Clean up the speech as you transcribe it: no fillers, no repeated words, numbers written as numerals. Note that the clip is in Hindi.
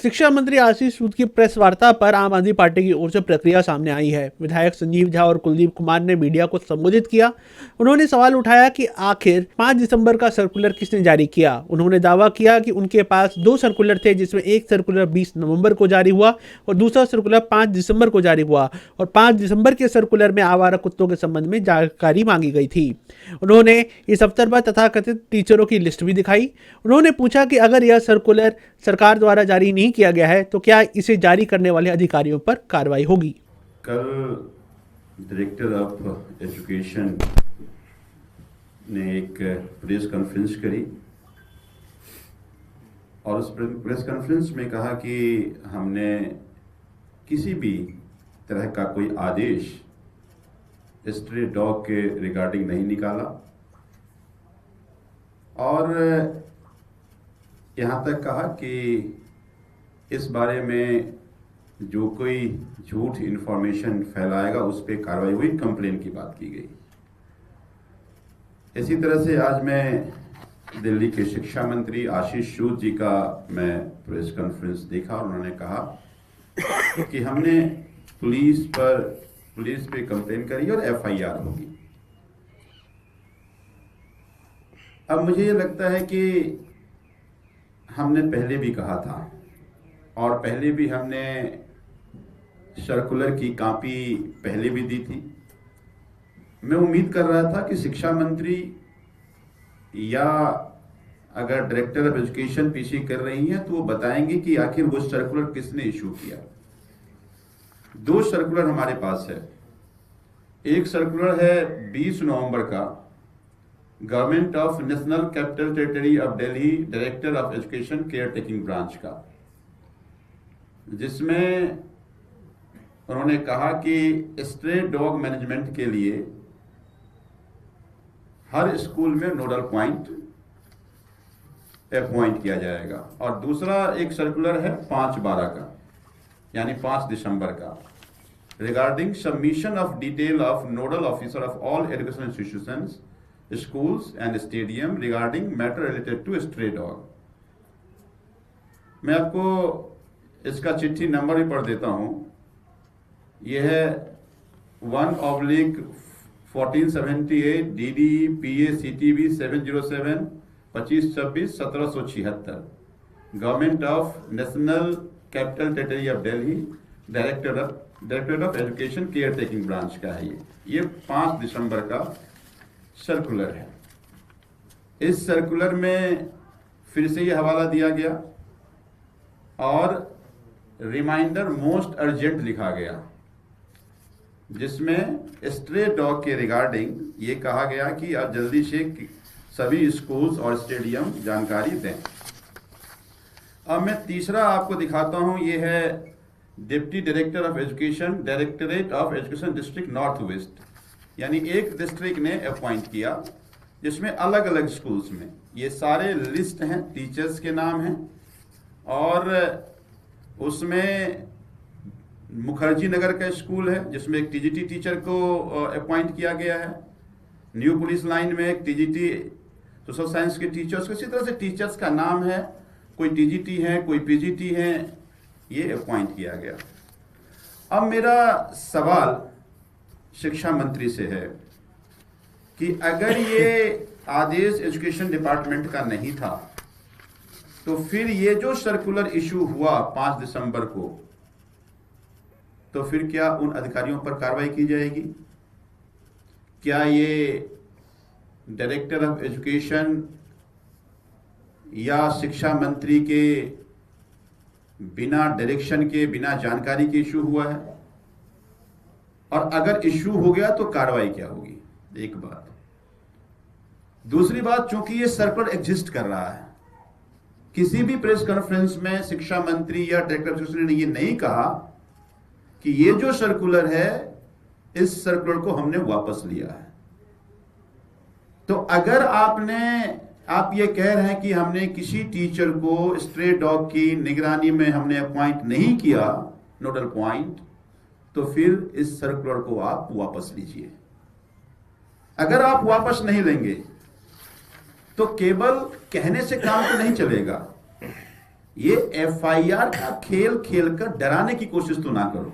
शिक्षा मंत्री आशीष सूद की प्रेस वार्ता पर आम आदमी पार्टी की ओर से प्रतिक्रिया सामने आई है। विधायक संजीव झा और कुलदीप कुमार ने मीडिया को संबोधित किया। उन्होंने सवाल उठाया कि आखिर 5 दिसंबर का सर्कुलर किसने जारी किया। उन्होंने दावा किया कि उनके पास 2 सर्कुलर थे, जिसमें एक सर्कुलर 20 नवंबर को जारी हुआ और दूसरा सर्कुलर 5 दिसंबर को जारी हुआ और 5 दिसंबर के सर्कुलर में आवारा कुत्तों के संबंध में जानकारी मांगी गई थी। उन्होंने इस अवसर पर तथाकथित टीचरों की लिस्ट भी दिखाई। उन्होंने पूछा कि अगर यह सर्कुलर सरकार द्वारा जारी नहीं किया गया है तो क्या इसे जारी करने वाले अधिकारियों पर कार्रवाई होगी। कल डायरेक्टर ऑफ एजुकेशन ने एक प्रेस कॉन्फ्रेंस करी और उस प्रेस कॉन्फ्रेंस में कहा कि हमने किसी भी तरह का कोई आदेश स्ट्रे डॉग के रिगार्डिंग नहीं निकाला और यहाँ तक कहा कि इस बारे में जो कोई झूठ इन्फॉर्मेशन फैलाएगा उस पर कार्रवाई हुई, कंप्लेन की बात की गई। इसी तरह से आज मैं दिल्ली के शिक्षा मंत्री आशीष सूद जी का मैं प्रेस कॉन्फ्रेंस देखा और उन्होंने कहा कि हमने पुलिस पे कंप्लेन करी और एफआईआर होगी। अब मुझे ये लगता है कि हमने पहले भी कहा था और पहले भी हमने सर्कुलर की कॉपी पहले भी दी थी। मैं उम्मीद कर रहा था कि शिक्षा मंत्री या अगर डायरेक्टर ऑफ एजुकेशन पीसी कर रही हैं तो वो बताएंगे कि आखिर वो सर्कुलर किसने इशू किया। 2 सर्कुलर हमारे पास है। एक सर्कुलर है 20 नवंबर का, government of national capital territory of Delhi director of education care taking branch का, जिसमें उन्होंने कहा कि स्ट्रे डॉग मैनेजमेंट के लिए हर स्कूल में नोडल पॉइंट अपॉइंट किया जाएगा। और दूसरा एक सर्कुलर है 5/12 का, यानी 5 दिसंबर का, regarding submission of detail of nodal officer of all education institutions, schools and stadium regarding matter related to stray dog। मैं आपको इसका चिट्ठी नंबर भी पढ़ देता हूं। यह है 1/1478 DDPA-CTB 707 2526-1776, government of national capital territory of Delhi director of education care taking branch का है। ये 5 दिसंबर का सर्कुलर है। इस सर्कुलर में फिर से ये हवाला दिया गया और रिमाइंडर मोस्ट अर्जेंट लिखा गया, जिसमें स्ट्रे डॉग के रिगार्डिंग ये कहा गया कि आप जल्दी से सभी स्कूल्स और स्टेडियम जानकारी दें। अब मैं तीसरा आपको दिखाता हूं। ये है deputy director of education, directorate of education district north west, यानी एक डिस्ट्रिक्ट ने अपॉइंट किया जिसमें अलग अलग स्कूल्स में ये सारे लिस्ट हैं, टीचर्स के नाम हैं और उसमें मुखर्जी नगर का स्कूल है जिसमें एक टीजीटी टीचर को अपॉइंट किया गया है। न्यू पुलिस लाइन में एक टीजीटी सोशल साइंस के टीचर्स, इसी तरह से टीचर्स का नाम है, कोई टीजीटी है, कोई पीजीटी है, ये अपॉइंट किया गया। अब मेरा सवाल शिक्षा मंत्री से है कि अगर ये आदेश एजुकेशन डिपार्टमेंट का नहीं था तो फिर ये जो सर्कुलर इशू हुआ 5 दिसंबर को, तो फिर क्या उन अधिकारियों पर कार्रवाई की जाएगी? क्या ये डायरेक्टर ऑफ एजुकेशन या शिक्षा मंत्री के बिना डायरेक्शन के, बिना जानकारी के इशू हुआ है? और अगर इश्यू हो गया तो कार्रवाई क्या होगी? एक बात। दूसरी बात, चूंकि ये सर्कुलर एग्जिस्ट कर रहा है, किसी भी प्रेस कॉन्फ्रेंस में शिक्षा मंत्री या डायरेक्टर ऑफ एजुकेशन ने ये नहीं कहा कि ये जो सर्कुलर है इस सर्कुलर को हमने वापस लिया है। तो अगर आप ये कह रहे हैं कि हमने किसी टीचर को स्ट्रे डॉग की निगरानी में हमने अपॉइंट नहीं किया नोडल पॉइंट, तो फिर इस सर्कुलर को आप वापस लीजिए। अगर आप वापस नहीं लेंगे तो केवल कहने से काम तो नहीं चलेगा। ये एफआईआर का खेल खेल कर डराने की कोशिश तो ना करो।